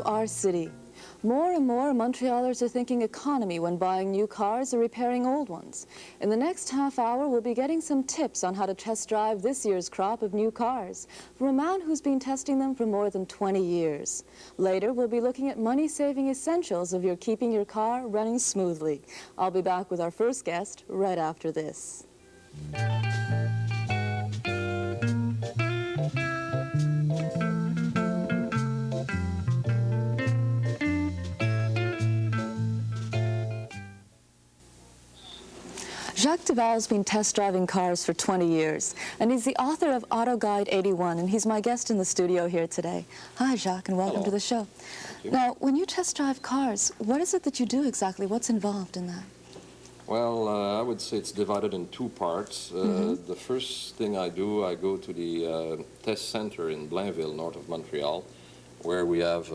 to our city. More and more Montrealers are thinking economy when buying new cars or repairing old ones. In the next half hour, we'll be getting some tips on how to test drive this year's crop of new cars from a man who's been testing them for more than 20 years. Later, we'll be looking at money-saving essentials of your keeping your car running smoothly. I'll be back with our first guest right after this. Jacques Duval's been test driving cars for 20 years, and he's the author of Auto Guide 81, and he's my guest in the studio here today. Hi, Jacques, and welcome to the show. Now, when you test drive cars, what is it that you do exactly? What's involved in that? Well, I would say it's divided in two parts. The first thing I do, I go to the test center in Blainville, north of Montreal, where we have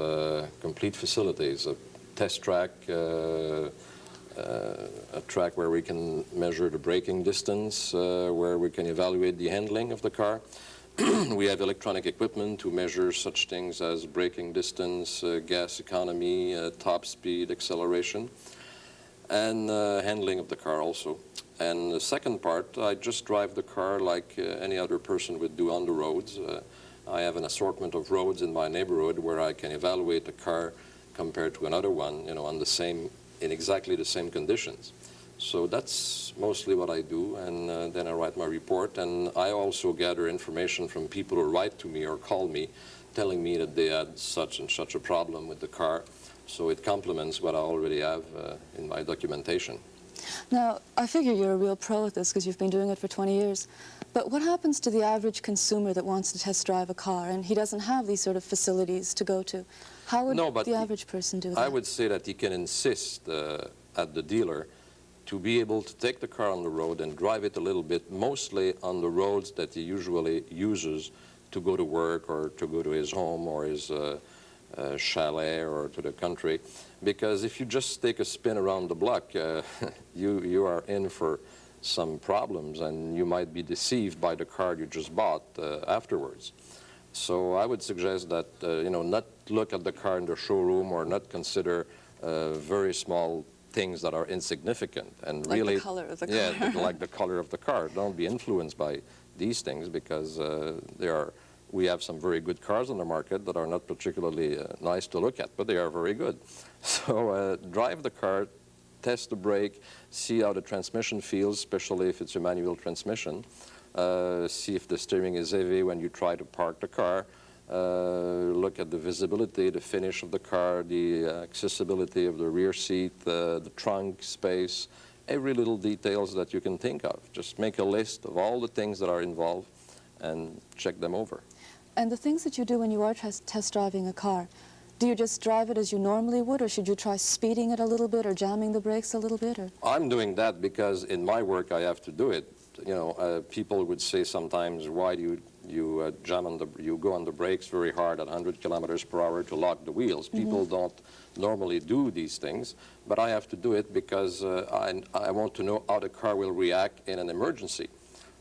complete facilities, a test track, a track where we can measure the braking distance, where we can evaluate the handling of the car. We have electronic equipment to measure such things as braking distance, gas economy, top speed, acceleration, and handling of the car also. And the second part, I just drive the car like any other person would do on the roads. I have an assortment of roads in my neighborhood where I can evaluate the car compared to another one, you know, on the same, in exactly the same conditions. So that's mostly what I do, and then I write my report, and I also gather information from people who write to me or call me telling me that they had such and such a problem with the car. So it complements what I already have in my documentation. Now, I figure you're a real pro at this because you've been doing it for 20 years. But what happens to the average consumer that wants to test drive a car and he doesn't have these sort of facilities to go to? How would the average person do that? I would say that he can insist at the dealer to be able to take the car on the road and drive it a little bit, mostly on the roads that he usually uses to go to work or to go to his home or his chalet or to the country. Because if you just take a spin around the block, you are in for some problems, and you might be deceived by the car you just bought afterwards. So I would suggest that, you know, not look at the car in the showroom or not consider very small things that are insignificant. And like really, the color of the car. Yeah, like the color of the car. Don't be influenced by these things, because we have some very good cars on the market that are not particularly nice to look at, but they are very good. So drive the car, test the brake, see how the transmission feels, especially if it's a manual transmission. See if the steering is heavy when you try to park the car. Look at the visibility, the finish of the car, the accessibility of the rear seat, the trunk space, every little details that you can think of. Just make a list of all the things that are involved and check them over. And the things that you do when you are test driving a car, do you just drive it as you normally would, or should you try speeding it a little bit or jamming the brakes a little bit? Or? I'm doing that because in my work I have to do it. You know, people would say sometimes, why do you go on the brakes very hard at 100 kilometers per hour to lock the wheels? People don't normally do these things, but I have to do it because I want to know how the car will react in an emergency.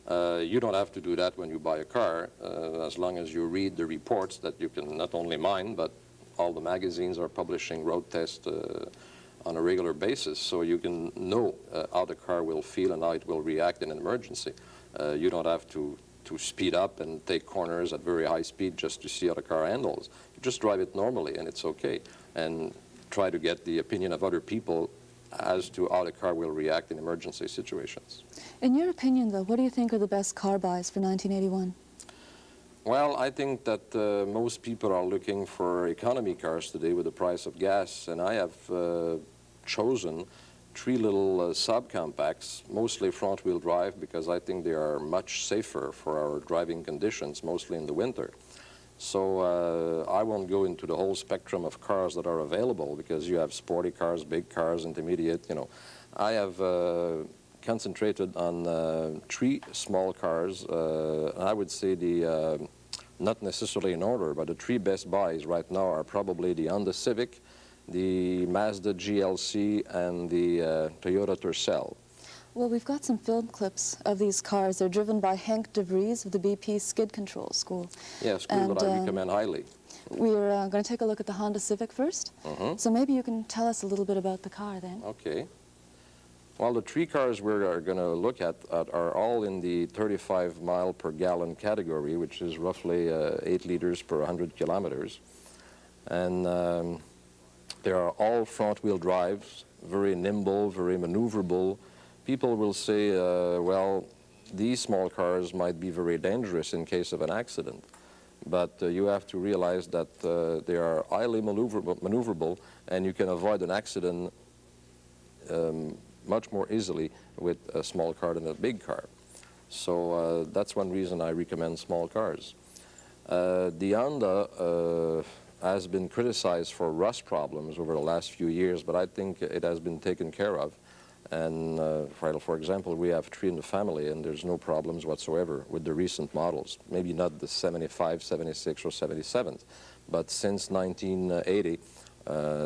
You don't have to do that when you buy a car, as long as you read the reports that you can, not only mine, but all the magazines are publishing road tests on a regular basis, so you can know how the car will feel and how it will react in an emergency. You don't have to speed up and take corners at very high speed just to see how the car handles. You just drive it normally and it's okay, and try to get the opinion of other people as to how the car will react in emergency situations. In your opinion, though, what do you think are the best car buys for 1981? Well, I think that most people are looking for economy cars today with the price of gas, and I have chosen three little subcompacts, mostly front-wheel drive, because I think they are much safer for our driving conditions, mostly in the winter. So I won't go into the whole spectrum of cars that are available, because you have sporty cars, big cars, intermediate, you know. I have concentrated on three small cars. I would say not necessarily in order, but the three best buys right now are probably the Honda Civic, the Mazda GLC, and the Toyota Tercel. Well, we've got some film clips of these cars. They're driven by Henk de Vries of the BP Skid Control School. Yeah, school that I recommend highly. We're going to take a look at the Honda Civic first. So maybe you can tell us a little bit about the car then. Okay. Well, the three cars we're going to look at are all in the 35 mile per gallon category, which is roughly 8 liters per 100 kilometers. And they are all front-wheel drives, very nimble, very maneuverable. People will say, well, these small cars might be very dangerous in case of an accident. But you have to realize that they are highly maneuverable, and you can avoid an accident much more easily with a small car than a big car. So that's one reason I recommend small cars. The Honda has been criticized for rust problems over the last few years, but I think it has been taken care of. And for example, we have 3 in the family, and there's no problems whatsoever with the recent models. Maybe not the 75, 76, or 77, but since 1980,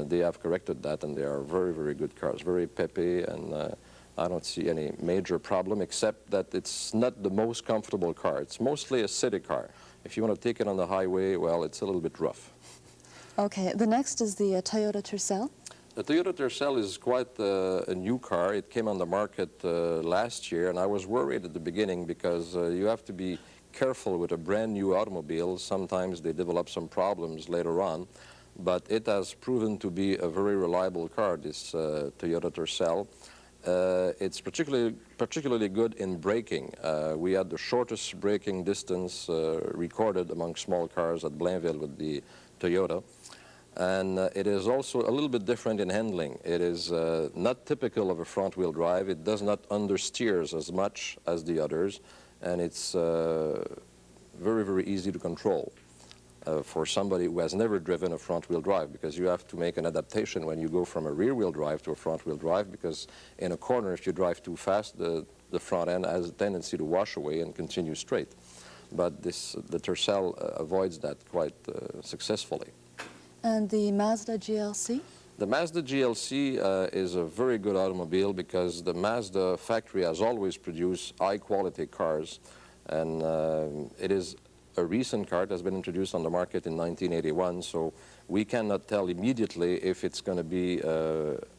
they have corrected that, and they are very, very good cars, very peppy, and I don't see any major problem, except that it's not the most comfortable car. It's mostly a city car. If you want to take it on the highway, well, it's a little bit rough. Okay, the next is the Toyota Tercel. The Toyota Tercel is quite a new car. It came on the market last year, and I was worried at the beginning because you have to be careful with a brand new automobile. Sometimes they develop some problems later on, but it has proven to be a very reliable car, this Toyota Tercel. It's particularly good in braking. We had the shortest braking distance recorded among small cars at Blainville with the Toyota. And it is also a little bit different in handling. It is not typical of a front-wheel drive. It does not understeers as much as the others, and it's very, very easy to control for somebody who has never driven a front-wheel drive, because you have to make an adaptation when you go from a rear-wheel drive to a front-wheel drive, because in a corner, if you drive too fast, the front end has a tendency to wash away and continue straight. But the Tercel avoids that quite successfully. And the Mazda GLC? The Mazda GLC is a very good automobile because the Mazda factory has always produced high-quality cars, and it is a recent car that has been introduced on the market in 1981, so we cannot tell immediately if it's going to be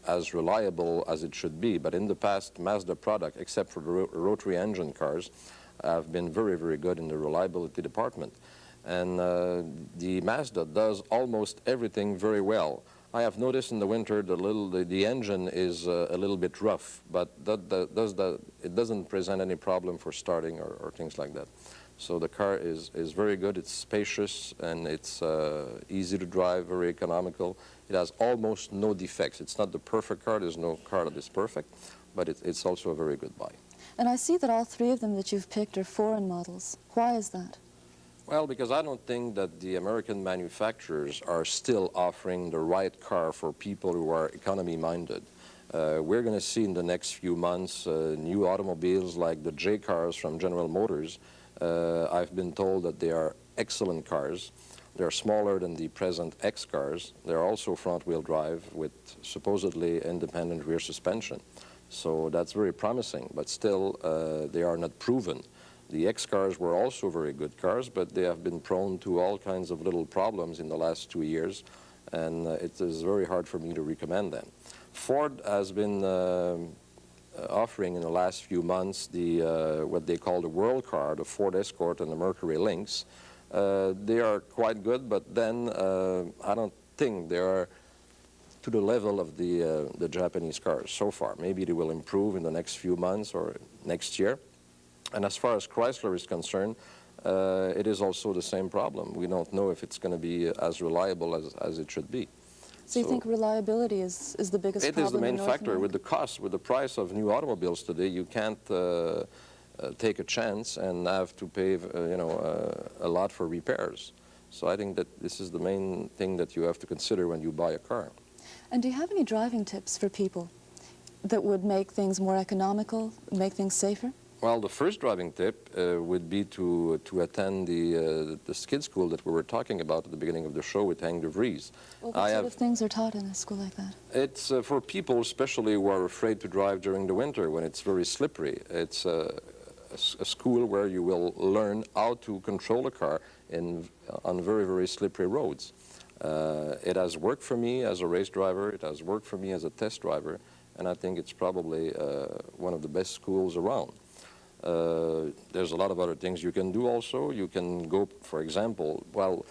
as reliable as it should be. But in the past, Mazda product, except for the rotary engine cars, have been very, very good in the reliability department. And the Mazda does almost everything very well. I have noticed in the winter the engine is a little bit rough, but it doesn't present any problem for starting or things like that. So the car is very good. It's spacious, and it's easy to drive, very economical. It has almost no defects. It's not the perfect car. There's no car that is perfect, but it's also a very good buy. And I see that all 3 of them that you've picked are foreign models. Why is that? Well, because I don't think that the American manufacturers are still offering the right car for people who are economy-minded. We're going to see in the next few months new automobiles like the J cars from General Motors. I've been told that they are excellent cars. They're smaller than the present X cars. They're also front-wheel drive with supposedly independent rear suspension. So that's very promising, but still they are not proven. The X cars were also very good cars, but they have been prone to all kinds of little problems in the last 2 years, and it is very hard for me to recommend them. Ford has been offering in the last few months what they call the World Car, the Ford Escort and the Mercury Lynx. They are quite good, but then I don't think they are to the level of the Japanese cars so far. Maybe they will improve in the next few months or next year. And as far as Chrysler is concerned, it is also the same problem. We don't know if it's going to be as reliable as it should be. So you think reliability is the biggest problem? It is the main in North factor. America? With the cost, with the price of new automobiles today, you can't take a chance and have to pay a lot for repairs. So I think that this is the main thing that you have to consider when you buy a car. And do you have any driving tips for people that would make things more economical, make things safer? Well, the first driving tip would be to attend the skid school that we were talking about at the beginning of the show with Hank de Vries. Well, what sort of things are taught in a school like that? It's for people especially who are afraid to drive during the winter when it's very slippery. It's a a school where you will learn how to control a car on very, very slippery roads. It has worked for me as a race driver, it has worked for me as a test driver, and I think it's probably one of the best schools around. There's a lot of other things you can do also. You can go, for example, well,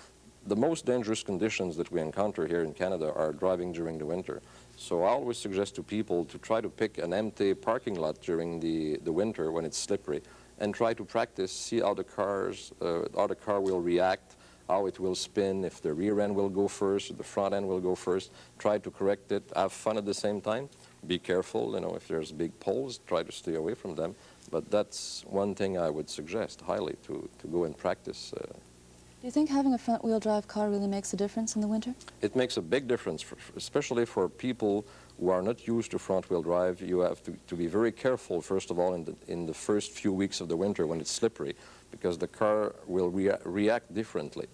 the most dangerous conditions that we encounter here in Canada are driving during the winter. So I always suggest to people to try to pick an empty parking lot during the winter when it's slippery and try to practice, see how the car will react, how it will spin, if the rear end will go first, the front end will go first. Try to correct it, have fun at the same time. Be careful, you know, if there's big poles, try to stay away from them. But that's one thing I would suggest highly, to go and practice. Do you think having a front-wheel drive car really makes a difference in the winter? It makes a big difference, especially for people who are not used to front-wheel drive. You have to be very careful, first of all, in the first few weeks of the winter when it's slippery, because the car will react differently.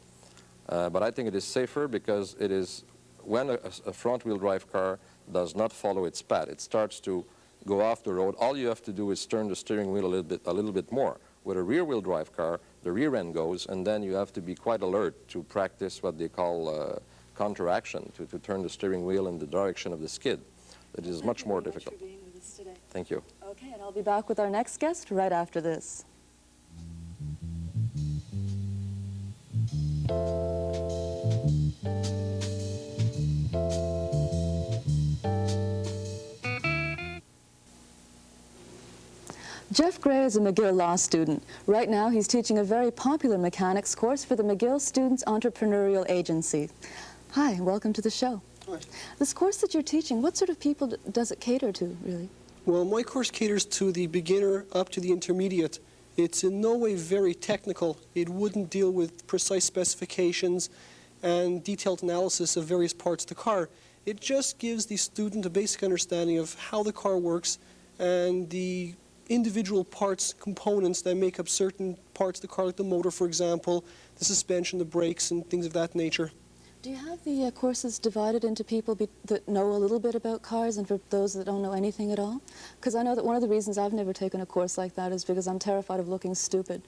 But I think it is safer because it is, when a front-wheel drive car does not follow its path, it starts to go off the road. All you have to do is turn the steering wheel a little bit more. With a rear-wheel drive car, the rear end goes, and then you have to be quite alert to practice what they call counteraction, to turn the steering wheel in the direction of the skid. It is much more difficult. Thank you for being with us today. Thank you. Okay, and I'll be back with our next guest right after this. Jeff Gray is a McGill Law student. Right now, he's teaching a very popular mechanics course for the McGill Students Entrepreneurial Agency. Hi, welcome to the show. Hi. This course that you're teaching, what sort of people does it cater to, really? Well, my course caters to the beginner up to the intermediate. It's in no way very technical. It wouldn't deal with precise specifications and detailed analysis of various parts of the car. It just gives the student a basic understanding of how the car works and the individual parts, components that make up certain parts of the car, like the motor, for example, the suspension, the brakes, and things of that nature. Do you have the courses divided into people that know a little bit about cars and for those that don't know anything at all? Because I know that one of the reasons I've never taken a course like that is because I'm terrified of looking stupid.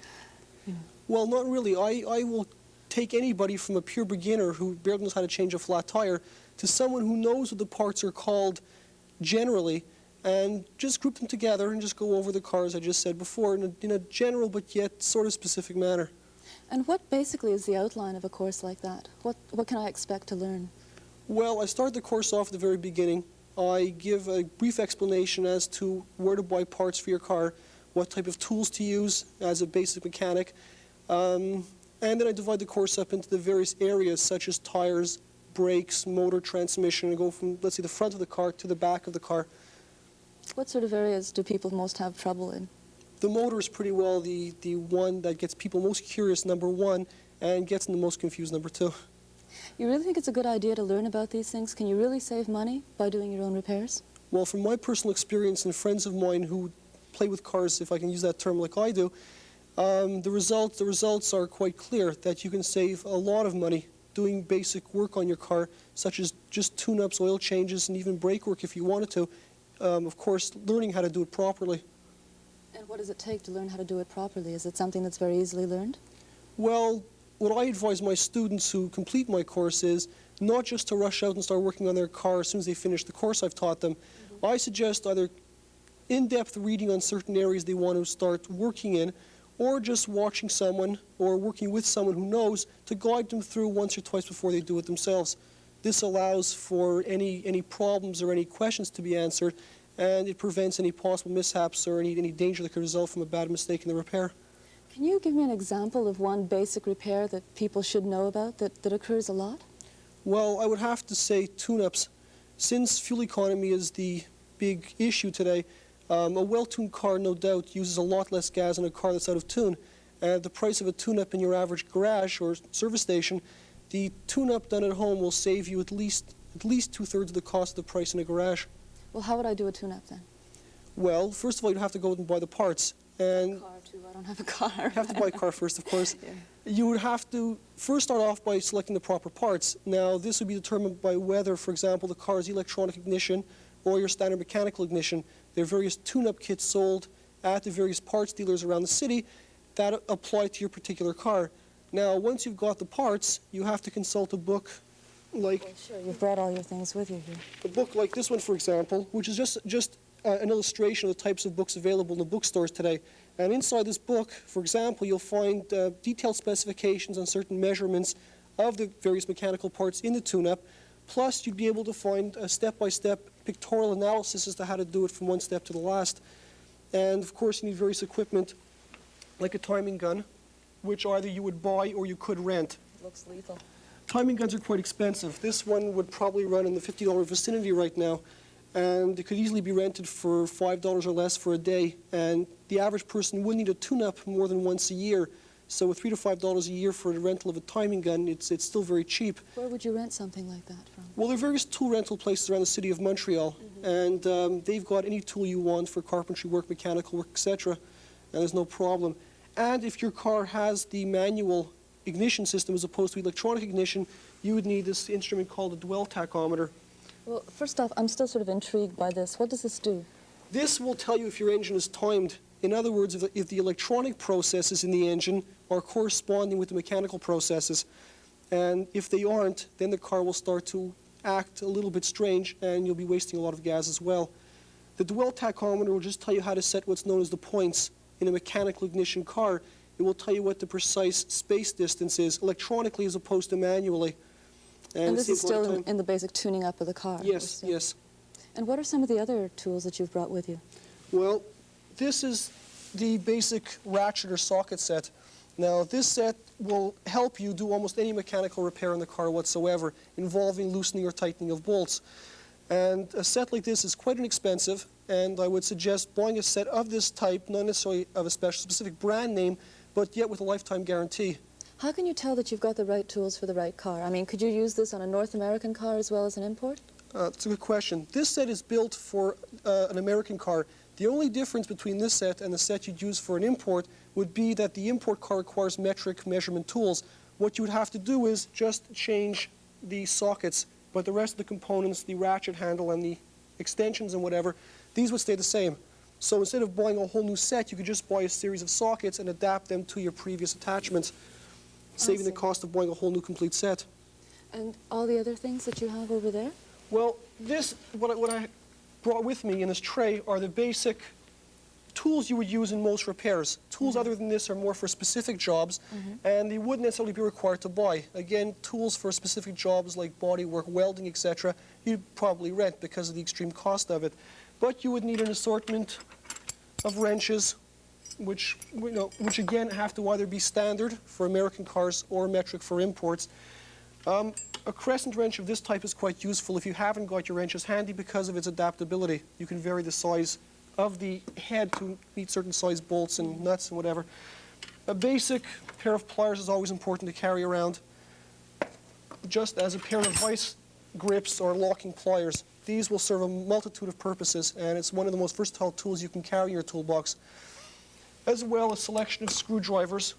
Well, not really. I will take anybody from a pure beginner who barely knows how to change a flat tire to someone who knows what the parts are called generally, and just group them together and just go over the cars I just said before in a general but yet sort of specific manner. And what basically is the outline of a course like that? What can I expect to learn? Well, I start the course off at the very beginning. I give a brief explanation as to where to buy parts for your car, what type of tools to use as a basic mechanic, and then I divide the course up into the various areas such as tires, brakes, motor, transmission, and go from, let's say, the front of the car to the back of the car. What sort of areas do people most have trouble in? The motor is pretty well the one that gets people most curious, number one, and gets them the most confused, number two. You really think it's a good idea to learn about these things? Can you really save money by doing your own repairs? Well, from my personal experience and friends of mine who play with cars, if I can use that term like I do, the results are quite clear that you can save a lot of money doing basic work on your car, such as just tune-ups, oil changes, and even brake work if you wanted to. Of course, learning how to do it properly. And what does it take to learn how to do it properly? Is it something that's very easily learned? Well, what I advise my students who complete my course is not just to rush out and start working on their car as soon as they finish the course I've taught them. I suggest either in-depth reading on certain areas they want to start working in, or just watching someone or working with someone who knows to guide them through once or twice before they do it themselves. This allows for any problems or any questions to be answered, and it prevents any possible mishaps or any danger that could result from a bad mistake in the repair. Can you give me an example of one basic repair that people should know about that occurs a lot? Well, I would have to say tune-ups. Since fuel economy is the big issue today, a well-tuned car, no doubt, uses a lot less gas than a car that's out of tune. The price of a tune-up in your average garage or service station, the tune-up done at home will save you at least two-thirds of the cost of the price in a garage. Well, how would I do a tune-up then? Well, first of all, you'd have to go out and buy the parts. And A car too. I don't have a car. you have to buy a car first, of course. Yeah. You would have to first start off by selecting the proper parts. Now, this would be determined by whether, for example, the car's electronic ignition or your standard mechanical ignition. There are various tune-up kits sold, at the various parts dealers around the city that apply to your particular car. Now, once you've got the parts, you have to consult a book like... Well, sure, you've brought all your things with you here. A book like this one, for example, which is just an illustration of the types of books available in the bookstores today. And inside this book, for example, you'll find detailed specifications on certain measurements of the various mechanical parts in the tune-up. Plus, you'd be able to find a step-by-step pictorial analysis as to how to do it from one step to the last. And, of course, you need various equipment, like a timing gun, which either you would buy or you could rent. Looks lethal. Timing guns are quite expensive. This one would probably run in the $50 vicinity right now, and it could easily be rented for $5 or less for a day. And the average person wouldn't need a tune-up more than once a year. So with $3 to $5 a year for the rental of a timing gun, it's still very cheap. Where would you rent something like that from? Well, there are various tool rental places around the city of Montreal, and they've got any tool you want for carpentry work, mechanical work, etc., and there's no problem. And if your car has the manual ignition system as opposed to electronic ignition, you would need this instrument called a Duval tachometer. Well, first off, I'm still sort of intrigued by this. What does this do? This will tell you if your engine is timed. In other words, if the electronic processes in the engine are corresponding with the mechanical processes. And if they aren't, then the car will start to act a little bit strange, and you'll be wasting a lot of gas as well. The Duval tachometer will just tell you how to set what's known as the points in a mechanical ignition car. It will tell you what the precise space distance is, electronically as opposed to manually. And this is still in the basic tuning up of the car? Yes, yes. And what are some of the other tools that you've brought with you? Well, this is the basic ratchet or socket set. Now, this set will help you do almost any mechanical repair in the car whatsoever, involving loosening or tightening of bolts. And a set like this is quite inexpensive, and I would suggest buying a set of this type, not necessarily of a specific brand name, but yet with a lifetime guarantee. How can you tell that you've got the right tools for the right car? I mean, could you use this on a North American car as well as an import? That's a good question. This set is built for an American car. The only difference between this set and the set you'd use for an import would be that the import car requires metric measurement tools. What you would have to do is just change the sockets, but the rest of the components, the ratchet handle and the extensions and whatever, these would stay the same. So instead of buying a whole new set, you could just buy a series of sockets and adapt them to your previous attachments, saving the cost of buying a whole new complete set. And all the other things that you have over there? Well, what I brought with me in this tray are the basic tools you would use in most repairs. Tools other than this are more for specific jobs, and they wouldn't necessarily be required to buy. Again, tools for specific jobs like body work, welding, etc., you'd probably rent because of the extreme cost of it. But you would need an assortment of wrenches, which again have to either be standard for American cars or metric for imports. A crescent wrench of this type is quite useful if you haven't got your wrenches handy because of its adaptability. You can vary the size of the head to meet certain size bolts and nuts and whatever. A basic pair of pliers is always important to carry around, just as a pair of vice grips or locking pliers. These will serve a multitude of purposes, and it's one of the most versatile tools you can carry in your toolbox. As well, a selection of screwdrivers,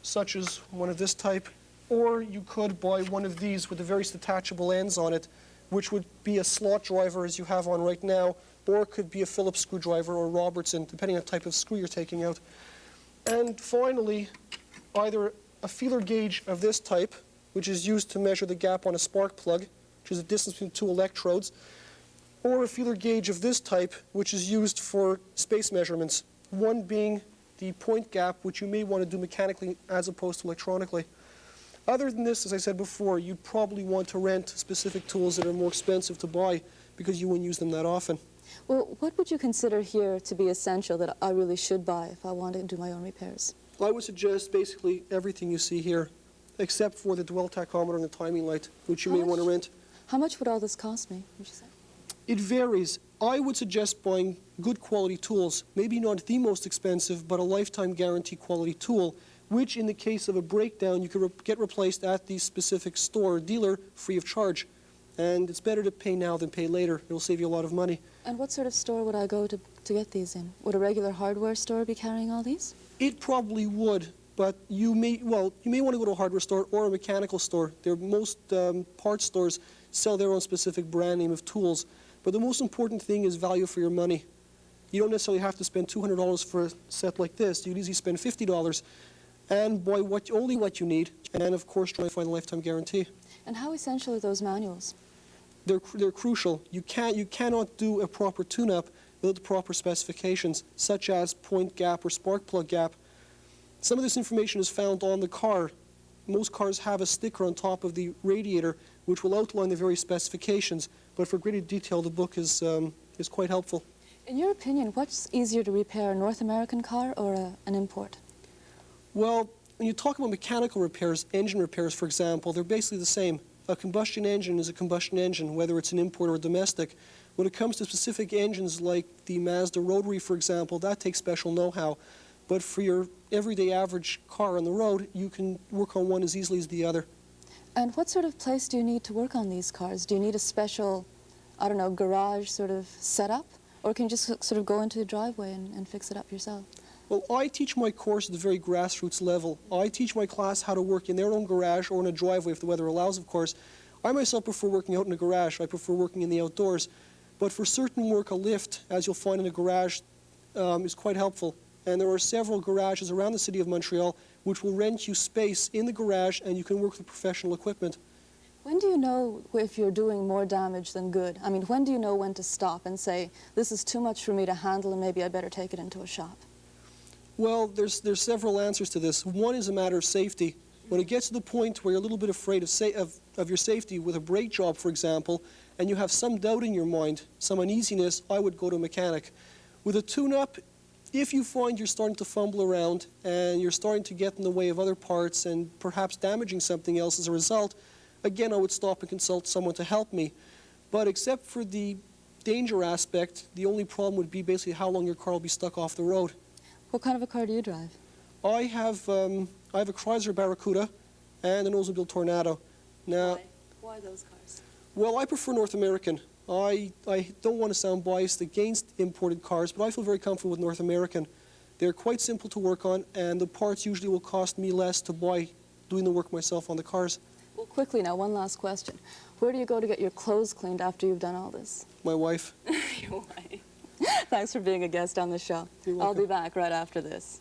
such as one of this type, or you could buy one of these with the various detachable ends on it, which would be a slot driver as you have on right now, or it could be a Phillips screwdriver or Robertson, depending on the type of screw you're taking out. And finally, either a feeler gauge of this type, which is used to measure the gap on a spark plug, which is the distance between two electrodes, or a feeler gauge of this type, which is used for space measurements, one being the point gap, which you may want to do mechanically as opposed to electronically. Other than this, as I said before, you'd probably want to rent specific tools that are more expensive to buy because you wouldn't use them that often. Well, what would you consider here to be essential that I really should buy if I wanted to do my own repairs? I would suggest basically everything you see here, except for the Duval tachometer and the timing light, which you may want to rent. How much would all this cost me, would you say? It varies. I would suggest buying good quality tools, maybe not the most expensive, but a lifetime guarantee quality tool, which in the case of a breakdown, you could get replaced at the specific store or dealer free of charge. And it's better to pay now than pay later. It will save you a lot of money. And what sort of store would I go to get these in? Would a regular hardware store be carrying all these? It probably would, but you may want to go to a hardware store or a mechanical store. Most parts stores sell their own specific brand name of tools. But the most important thing is value for your money. You don't necessarily have to spend $200 for a set like this. You could easily spend $50 and buy only what you need, and of course try to find a lifetime guarantee. And how essential are those manuals? They're crucial. You cannot do a proper tune-up without the proper specifications, such as point gap or spark plug gap. Some of this information is found on the car. Most cars have a sticker on top of the radiator which will outline the various specifications, but for greater detail the book is quite helpful. In your opinion, what's easier to repair, a North American car or an import? Well, when you talk about mechanical repairs, engine repairs for example, they're basically the same. A combustion engine is a combustion engine, whether it's an import or domestic. When it comes to specific engines like the Mazda rotary, for example, that takes special know-how. But for your everyday average car on the road, you can work on one as easily as the other. And what sort of place do you need to work on these cars? Do you need a special, I don't know, garage sort of setup? Or can you just sort of go into the driveway and fix it up yourself? Well, I teach my course at the very grassroots level. I teach my class how to work in their own garage or in a driveway if the weather allows, of course. I myself prefer working out in a garage. I prefer working in the outdoors. But for certain work, a lift, as you'll find in a garage, is quite helpful. And there are several garages around the city of Montreal which will rent you space in the garage and you can work with professional equipment. When do you know if you're doing more damage than good? I mean, when do you know when to stop and say, this is too much for me to handle and maybe I better take it into a shop? Well, there's several answers to this. One is a matter of safety. When it gets to the point where you're a little bit afraid of your safety with a brake job, for example, and you have some doubt in your mind, some uneasiness, I would go to a mechanic. With a tune-up, if you find you're starting to fumble around and you're starting to get in the way of other parts and perhaps damaging something else as a result, again, I would stop and consult someone to help me. But except for the danger aspect, the only problem would be basically how long your car will be stuck off the road. What kind of a car do you drive? I have a Chrysler Barracuda and an Oldsmobile Tornado. Now, Why those cars? well, I prefer North American. I don't want to sound biased against imported cars, but I feel very comfortable with North American. They're quite simple to work on, and the parts usually will cost me less to buy doing the work myself on the cars. Well, quickly now, one last question. Where do you go to get your clothes cleaned after you've done all this? My wife. Your wife. Thanks for being a guest on the show. You're I'll welcome. be back right after this.